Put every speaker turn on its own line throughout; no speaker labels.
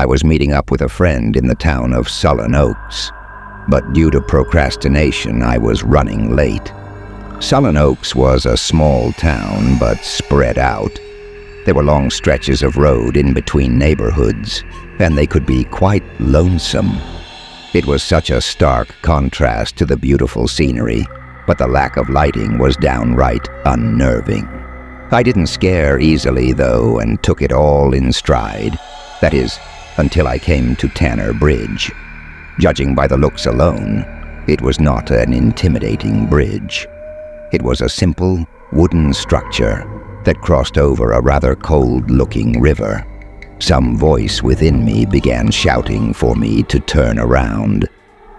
I was meeting up with a friend in the town of Sullen Oaks, but due to procrastination, I was running late. Sullen Oaks was a small town, but spread out. There were long stretches of road in between neighborhoods, and they could be quite lonesome. It was such a stark contrast to the beautiful scenery, but the lack of lighting was downright unnerving. I didn't scare easily, though, and took it all in stride. That is, until I came to Tanner Bridge. Judging by the looks alone, it was not an intimidating bridge. It was a simple, wooden structure that crossed over a rather cold-looking river. Some voice within me began shouting for me to turn around.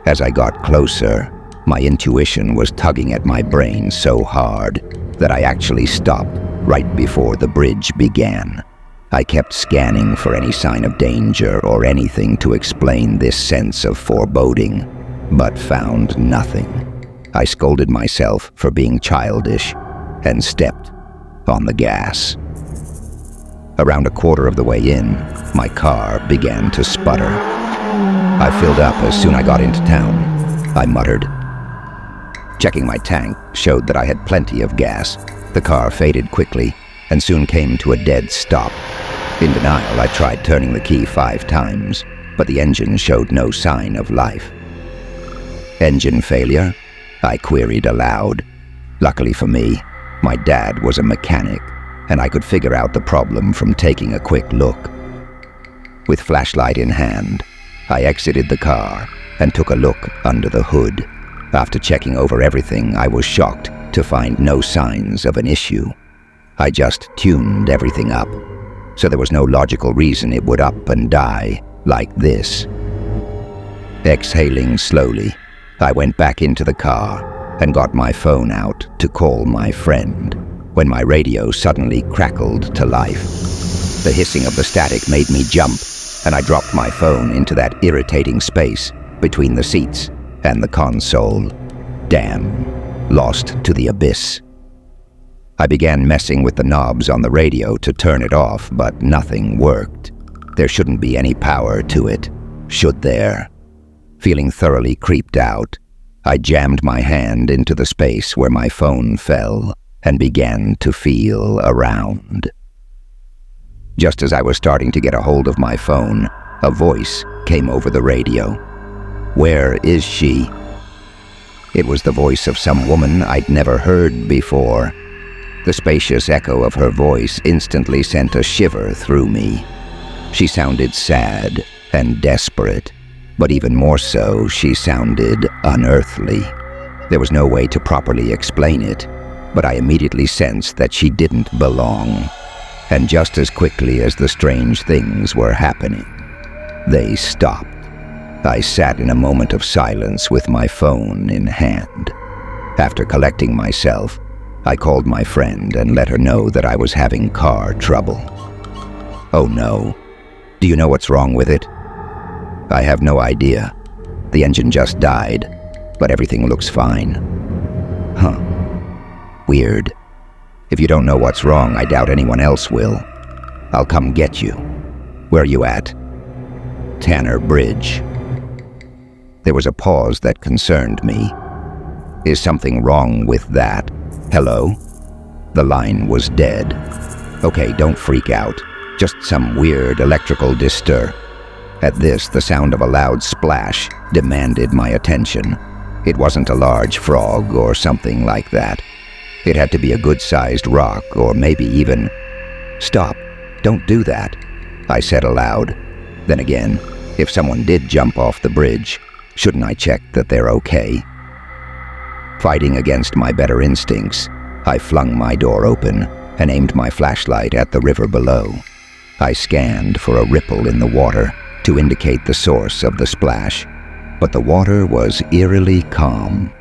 As I got closer, my intuition was tugging at my brain so hard that I actually stopped right before the bridge began. I kept scanning for any sign of danger or anything to explain this sense of foreboding, but found nothing. I scolded myself for being childish and stepped on the gas. Around a quarter of the way in, my car began to sputter. I filled up as soon as I got into town, I muttered. Checking my tank showed that I had plenty of gas. The car faded quickly and soon came to a dead stop. In denial, I tried turning the key 5 times, but the engine showed no sign of life. Engine failure? I queried aloud. Luckily for me, my dad was a mechanic, and I could figure out the problem from taking a quick look. With flashlight in hand, I exited the car and took a look under the hood. After checking over everything, I was shocked to find no signs of an issue. I just tuned everything up, so there was no logical reason it would up and die like this. Exhaling slowly, I went back into the car and got my phone out to call my friend, when my radio suddenly crackled to life. The hissing of the static made me jump, and I dropped my phone into that irritating space between the seats and the console. Damn, lost to the abyss. I began messing with the knobs on the radio to turn it off, but nothing worked. There shouldn't be any power to it, should there? Feeling thoroughly creeped out, I jammed my hand into the space where my phone fell and began to feel around. Just as I was starting to get a hold of my phone, a voice came over the radio. Where is she? It was the voice of some woman I'd never heard before. The spacious echo of her voice instantly sent a shiver through me. She sounded sad and desperate, but even more so, she sounded unearthly. There was no way to properly explain it, but I immediately sensed that she didn't belong. And just as quickly as the strange things were happening, they stopped. I sat in a moment of silence with my phone in hand. After collecting myself, I called my friend and let her know that I was having car trouble. Oh no. Do you know what's wrong with it? I have no idea. The engine just died, but everything looks fine. Huh. Weird. If you don't know what's wrong, I doubt anyone else will. I'll come get you. Where are you at? Tanner Bridge. There was a pause that concerned me. Is something wrong with that? Hello? The line was dead. Okay, don't freak out. Just some weird electrical disturb. At this, the sound of a loud splash demanded my attention. It wasn't a large frog or something like that. It had to be a good-sized rock, or maybe even... Stop. Don't do that, I said aloud. Then again, if someone did jump off the bridge, shouldn't I check that they're okay? Fighting against my better instincts, I flung my door open and aimed my flashlight at the river below. I scanned for a ripple in the water to indicate the source of the splash, but the water was eerily calm.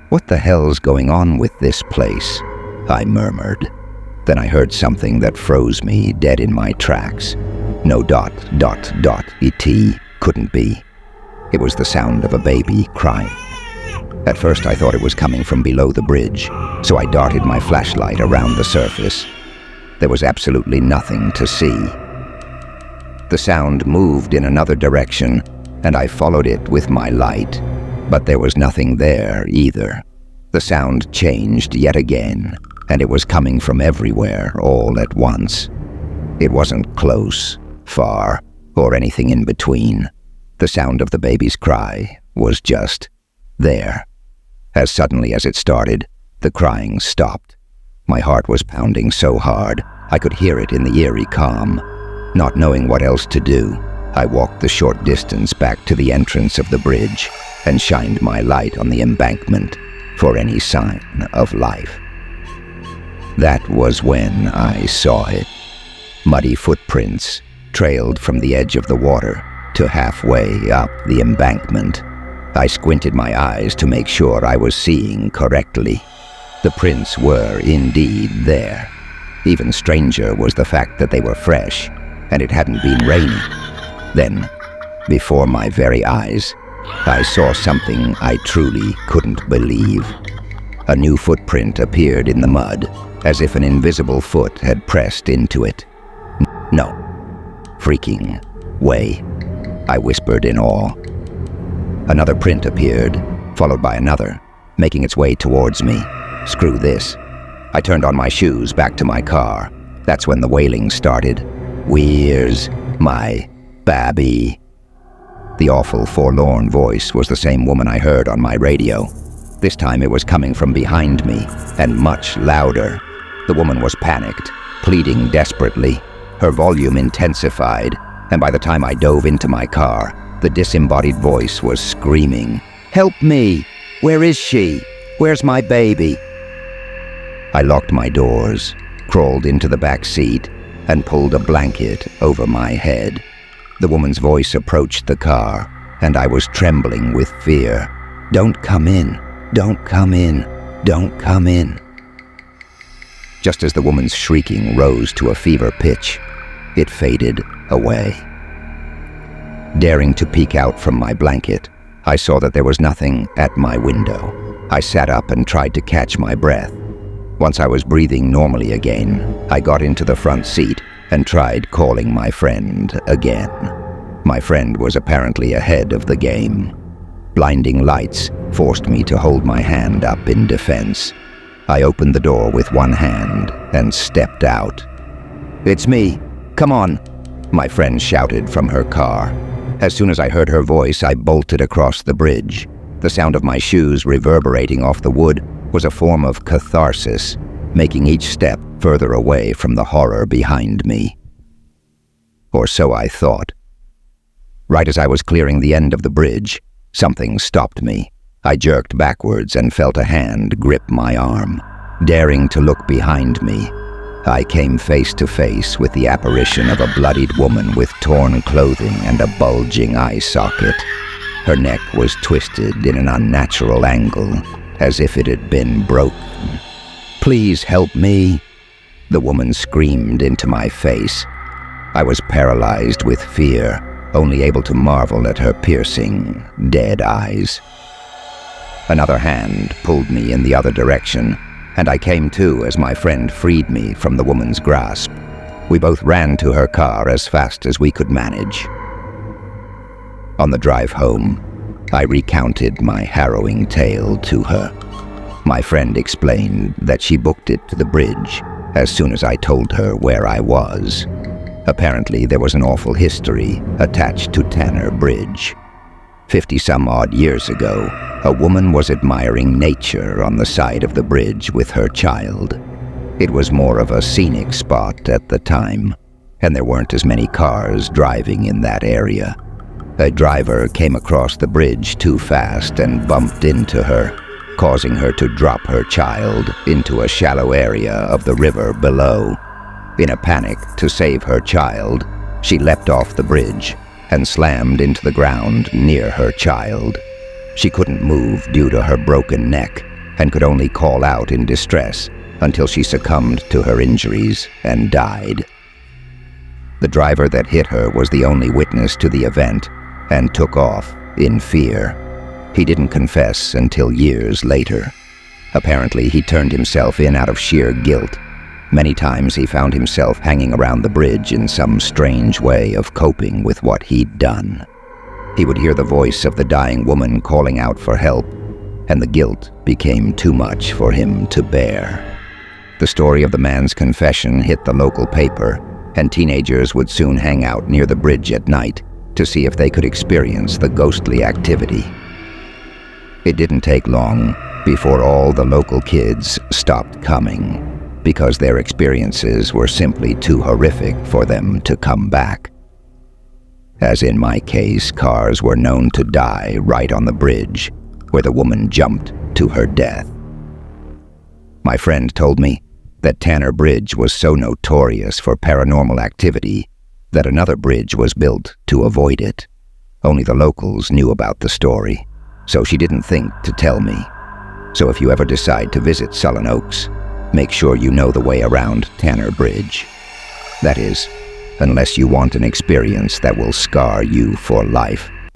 What the hell's going on with this place? I murmured. Then I heard something that froze me dead in my tracks. No ... et couldn't be. It was the sound of a baby crying. At first I thought it was coming from below the bridge, so I darted my flashlight around the surface. There was absolutely nothing to see. The sound moved in another direction, and I followed it with my light, but there was nothing there either. The sound changed yet again, and it was coming from everywhere all at once. It wasn't close, far, or anything in between. The sound of the baby's cry was just there. As suddenly as it started, the crying stopped. My heart was pounding so hard, I could hear it in the eerie calm. Not knowing what else to do, I walked the short distance back to the entrance of the bridge and shined my light on the embankment for any sign of life. That was when I saw it. Muddy footprints trailed from the edge of the water to halfway up the embankment. I squinted my eyes to make sure I was seeing correctly. The prints were indeed there. Even stranger was the fact that they were fresh, and it hadn't been rainy. Then, before my very eyes, I saw something I truly couldn't believe. A new footprint appeared in the mud, as if an invisible foot had pressed into it. No freaking way, I whispered in awe. Another print appeared, followed by another, making its way towards me. Screw this. I turned on my shoes back to my car. That's when the wailing started. "Where's my baby?" The awful, forlorn voice was the same woman I heard on my radio. This time it was coming from behind me, and much louder. The woman was panicked, pleading desperately. Her volume intensified, and by the time I dove into my car, the disembodied voice was screaming, "Help me! Where is she? Where's my baby?" I locked my doors, crawled into the back seat, and pulled a blanket over my head. The woman's voice approached the car, and I was trembling with fear. "Don't come in! Don't come in! Don't come in!" Just as the woman's shrieking rose to a fever pitch, it faded away. Daring to peek out from my blanket, I saw that there was nothing at my window. I sat up and tried to catch my breath. Once I was breathing normally again, I got into the front seat and tried calling my friend again. My friend was apparently ahead of the game. Blinding lights forced me to hold my hand up in defense. I opened the door with one hand and stepped out. "It's me. Come on," my friend shouted from her car. As soon as I heard her voice, I bolted across the bridge. The sound of my shoes reverberating off the wood was a form of catharsis, making each step further away from the horror behind me. Or so I thought. Right as I was clearing the end of the bridge, something stopped me. I jerked backwards and felt a hand grip my arm. Daring to look behind me, I came face to face with the apparition of a bloodied woman with torn clothing and a bulging eye socket. Her neck was twisted in an unnatural angle, as if it had been broken. "Please help me," the woman screamed into my face. I was paralyzed with fear, only able to marvel at her piercing, dead eyes. Another hand pulled me in the other direction, and I came to as my friend freed me from the woman's grasp. We both ran to her car as fast as we could manage. On the drive home, I recounted my harrowing tale to her. My friend explained that she booked it to the bridge as soon as I told her where I was. Apparently, there was an awful history attached to Tanner Bridge. 50-some-odd years ago, a woman was admiring nature on the side of the bridge with her child. It was more of a scenic spot at the time, and there weren't as many cars driving in that area. A driver came across the bridge too fast and bumped into her, causing her to drop her child into a shallow area of the river below. In a panic to save her child, she leapt off the bridge and slammed into the ground near her child. She couldn't move due to her broken neck and could only call out in distress until she succumbed to her injuries and died. The driver that hit her was the only witness to the event and took off in fear. He didn't confess until years later. Apparently, he turned himself in out of sheer guilt. Many times he found himself hanging around the bridge in some strange way of coping with what he'd done. He would hear the voice of the dying woman calling out for help, and the guilt became too much for him to bear. The story of the man's confession hit the local paper, and teenagers would soon hang out near the bridge at night to see if they could experience the ghostly activity. It didn't take long before all the local kids stopped coming, because their experiences were simply too horrific for them to come back. As in my case, cars were known to die right on the bridge, where the woman jumped to her death. My friend told me that Tanner Bridge was so notorious for paranormal activity that another bridge was built to avoid it. Only the locals knew about the story, so she didn't think to tell me. So if you ever decide to visit Sullen Oaks, make sure you know the way around Tanner Bridge. That is, unless you want an experience that will scar you for life.